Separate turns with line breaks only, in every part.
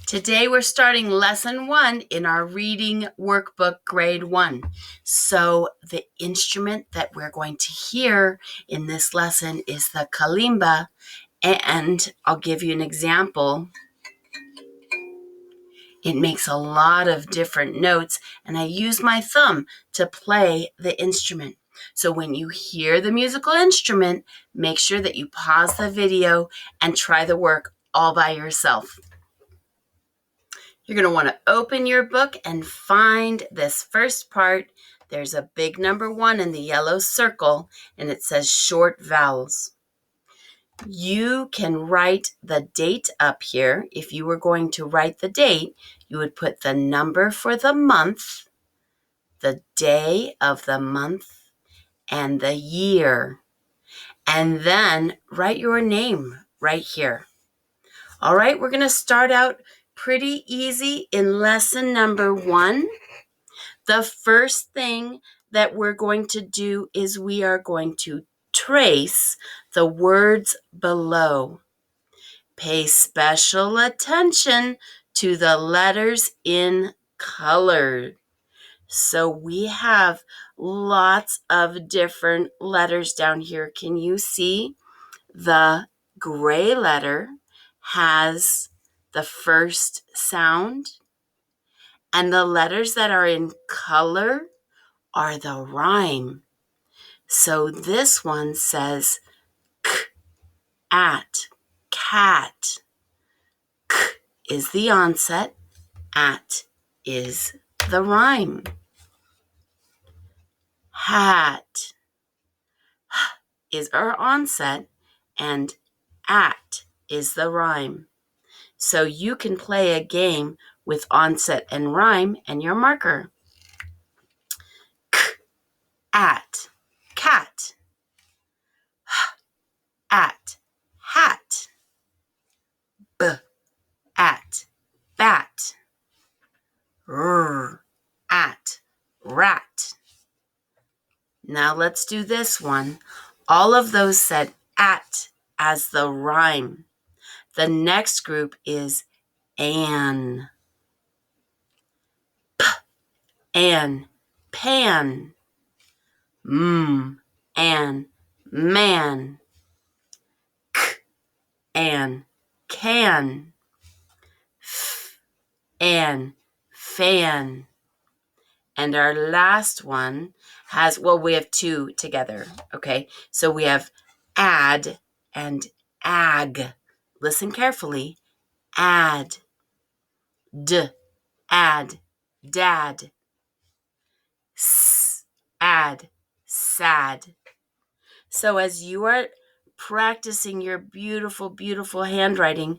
Today we're starting lesson 1 in our reading workbook grade 1. So the instrument that we're going to hear in this lesson is the kalimba, and I'll give you an example. It makes a lot of different notes, and I use my thumb to play the instrument. So when you hear the musical instrument, make sure that you pause the video and try the work all by yourself. You're going to want to open your book and find this first part. There's a big number 1 in the yellow circle, and it says short vowels. You can write the date up here. If you were going to write the date, you would put the number for the month, the day of the month, and the year. And then write your name right here. All right, we're going to start out pretty easy in lesson number 1. The first thing that we're going to do is we are going to trace the words below. Pay special attention to the letters in color. So we have lots of different letters down here. Can you see? The gray letter has the first sound, and the letters that are in color are the rime. So this one says k, at, cat. K is the onset, at is the rime. Hat is our onset, and at is the rime. So you can play a game with onset and rime and your marker. K, at, cat. H, at, hat. B, at, bat. R, at, rat. Now let's do this one. All of those said at as the rime. The next group is an. P, an, pan. And man. K, and can. F, and fan. And our last one has, we have 2 together, okay? So we have add and ag. Listen carefully. Add. D, add, dad. S, add, sad. So as you are practicing your beautiful, beautiful handwriting,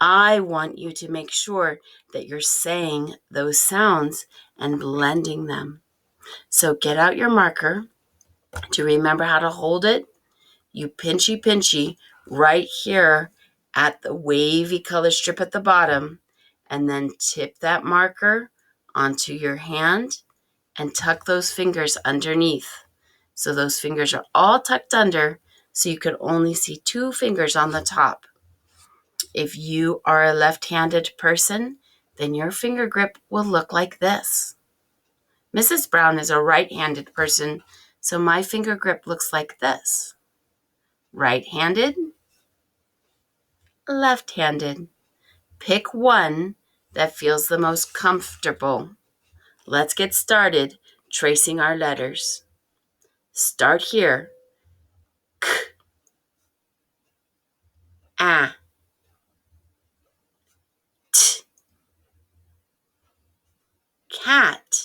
I want you to make sure that you're saying those sounds and blending them. So get out your marker to remember how to hold it. You pinchy right here at the wavy color strip at the bottom, and then tip that marker onto your hand and tuck those fingers underneath. So those fingers are all tucked under, so you can only see 2 fingers on the top. If you are a left-handed person, then your finger grip will look like this. Mrs. Brown is a right-handed person, so my finger grip looks like this. Right-handed, left-handed. Pick one that feels the most comfortable. Let's get started tracing our letters. Start here. K, a, t, cat.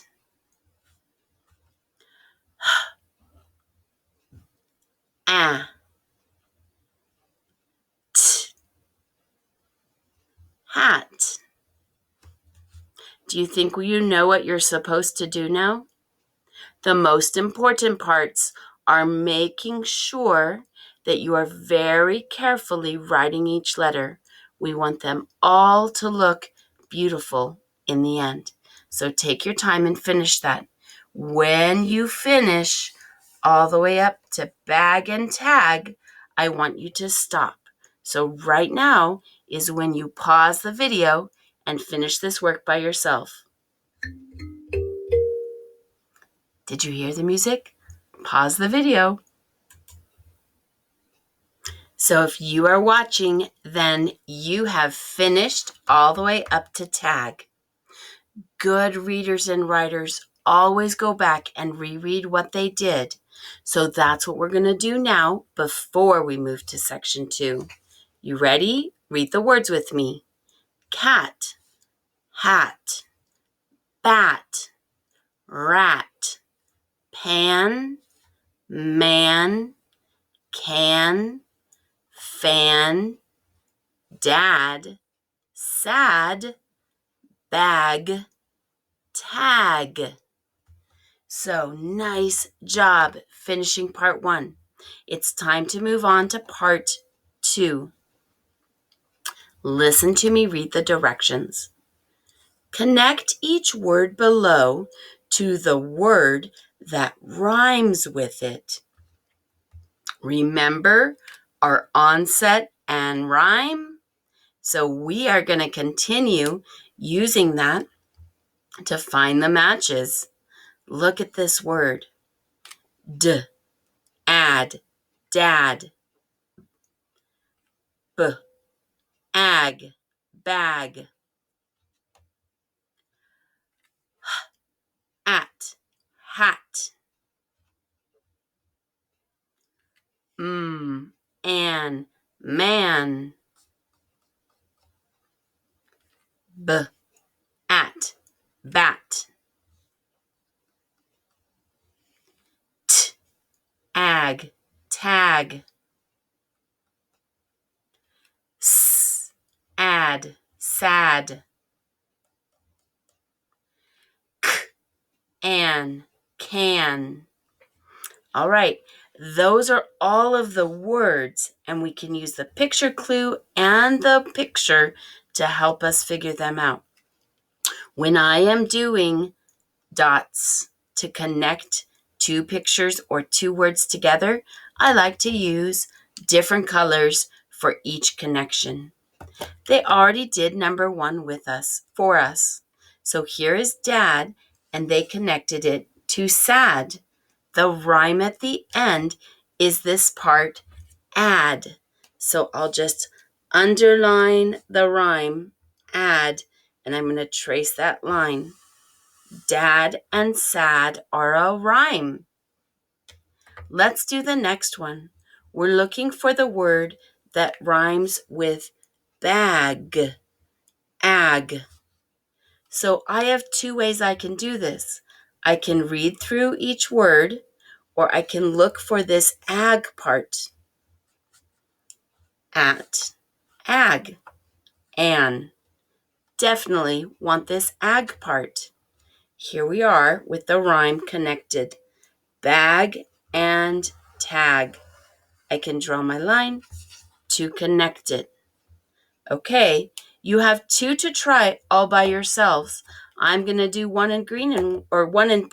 A, t, hat. Do you think you know what you're supposed to do now? The most important parts are making sure that you are very carefully writing each letter. We want them all to look beautiful in the end. So take your time and finish that. When you finish all the way up to bag and tag, I want you to stop. So right now is when you pause the video and finish this work by yourself. Did you hear the music? Pause the video. So if you are watching, then you have finished all the way up to tag. Good readers and writers always go back and reread what they did. So that's what we're going to do now before we move to section 2. You ready? Read the words with me. Cat, hat, bat, rat, pan, man, can, fan, dad, sad, bag, tag. So nice job finishing part 1. It's time to move on to part 2. Listen to me read the directions. Connect each word below to the word that rhymes with it. Remember our onset and rime? So we are going to continue using that to find the matches. Look at this word. D, add, dad. B, ag, bag. At, hat. An, man. B, at, bat. T, ag, tag. S, add, sad. K, an, can. All right, those are all of the words, and we can use the picture clue and the picture to help us figure them out. When I am doing dots to connect 2 pictures or 2 words together, I like to use different colors for each connection. They already did number 1 for us. So here is dad, and they connected it to sad. The rhyme at the end is this part, add. So I'll just underline the rhyme, add, and I'm going to trace that line. Dad and sad are a rhyme. Let's do the next one. We're looking for the word that rhymes with bag, ag. So I have 2 ways I can do this. I can read through each word, or I can look for this ag part. At, ag, an. Definitely want this ag part. Here we are with the rhyme connected. Bag and tag. I can draw my line to connect it. Okay, you have 2 to try all by yourselves. I'm going to do 1 in green or 1 in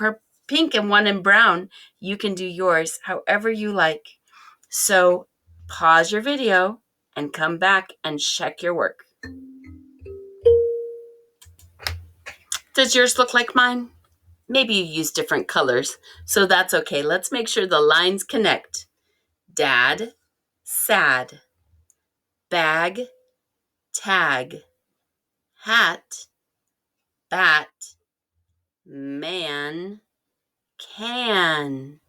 pink and 1 in brown. You can do yours however you like. So pause your video and come back and check your work. Does yours look like mine? Maybe you use different colors, so that's okay. Let's make sure the lines connect. Dad, sad. Bag, tag. Hat, bat. Man, can.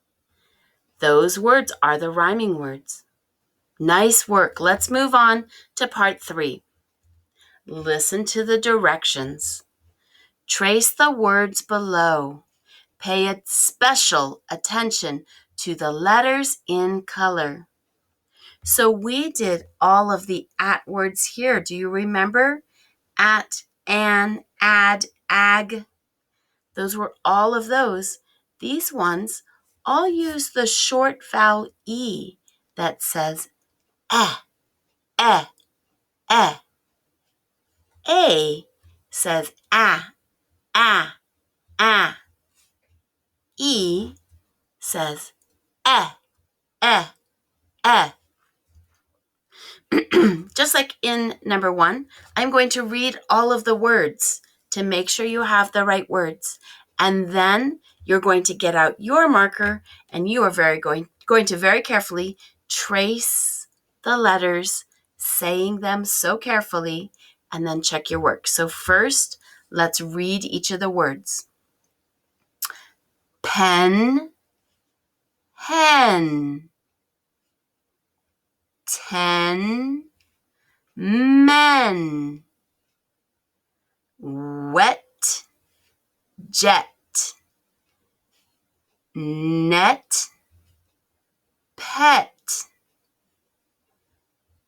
Those words are the rhyming words. Nice work. Let's move on to part 3. Listen to the directions. Trace the words below. Pay special attention to the letters in color. So we did all of the at words here. Do you remember? At, an, add, ag. Those were all of those. These ones all use the short vowel E that says eh, eh, eh. A says ah, ah, ah. E says eh, eh, eh. just like in number 1, I'm going to read all of the words to make sure you have the right words. And then you're going to get out your marker and you are going to very carefully trace the letters, saying them so carefully, and then check your work. So first, let's read each of the words. Pen, hen. 10 men. Wet jet. Net, pet.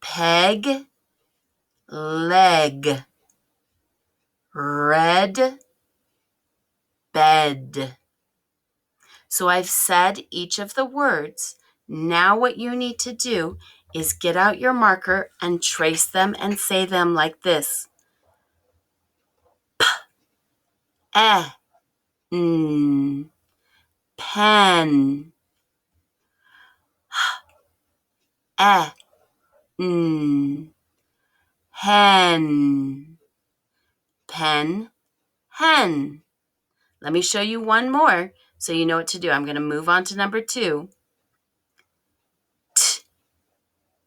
Peg, leg. Red bed. So I've said each of the words. Now what you need to do is get out your marker and trace them and say them like this. N, pen. N, hen. Pen, hen. Let me show you one more so you know what to do. I'm going to move on to number 2. T,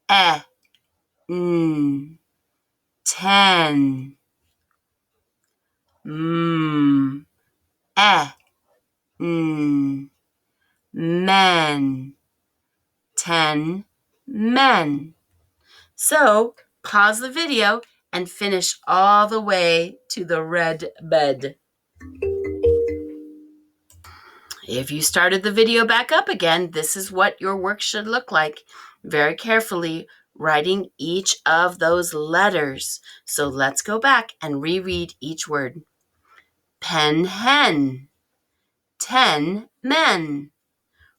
n, 10. M, n, men. 10 men. So pause the video and finish all the way to the red bed. If you started the video back up again, this is what your work should look like. Very carefully writing each of those letters. So let's go back and reread each word. Pen, hen. 10 men.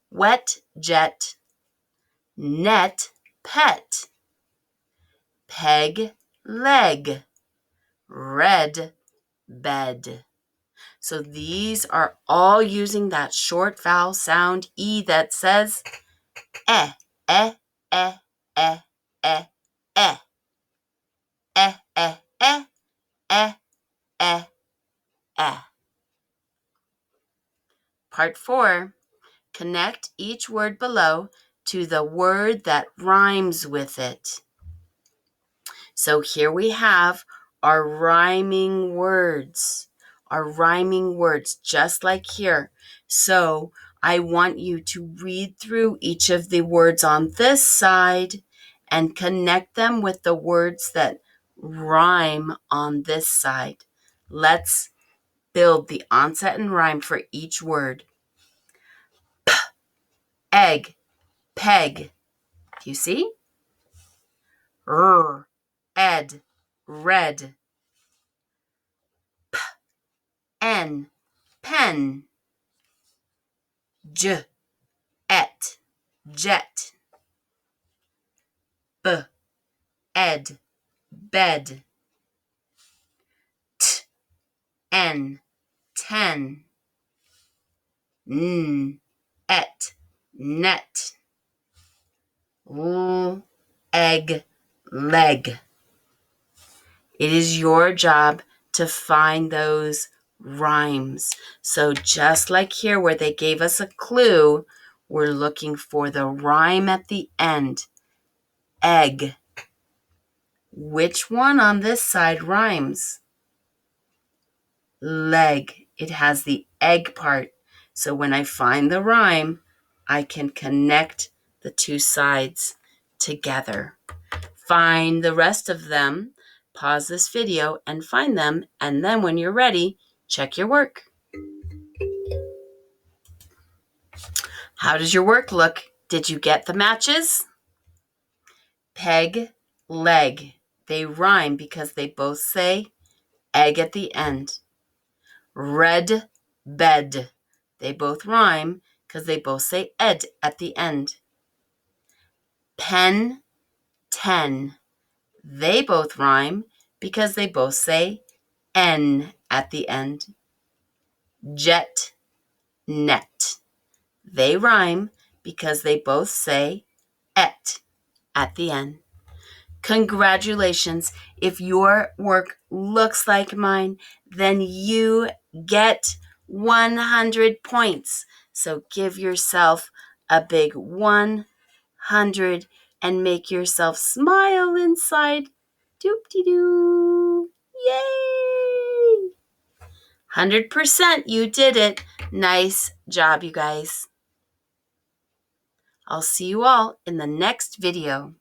Wet jet. Net, pet. Peg, leg. Red bed. So these are all using that short vowel sound E that says eh, eh, eh, eh, eh, eh, eh, eh, eh, eh, eh, eh. Part 4, connect each word below to the word that rhymes with it. So here we have our rhyming words. Our rhyming words, just like here. So I want you to read through each of the words on this side and connect them with the words that rhyme on this side. Let's build the onset and rhyme for each word. P, egg, peg. Do you see? R, ed, red. P, n, pen. J, et, jet. B, ed, bed. T, n, ten. N, et, net. L, egg, leg. It is your job to find those rhymes. So just like here where they gave us a clue, we're looking for the rhyme at the end. Egg. Which one on this side rhymes? Leg. It has the egg part. So when I find the rhyme, I can connect the two sides together. Find the rest of them, pause this video and find them, and then when you're ready, check your work. How does your work look? Did you get the matches? Peg, leg. They rhyme because they both say egg at the end. Red bed. They both rhyme because they both say ed at the end. Pen, 10. They both rhyme because they both say n at the end. Jet, net. They rhyme because they both say et at the end. Congratulations. If your work looks like mine, then you get 100 points. So give yourself a big 100 and make yourself smile inside. Doop-de-doo. Yay! 100%, you did it. Nice job, you guys. I'll see you all in the next video.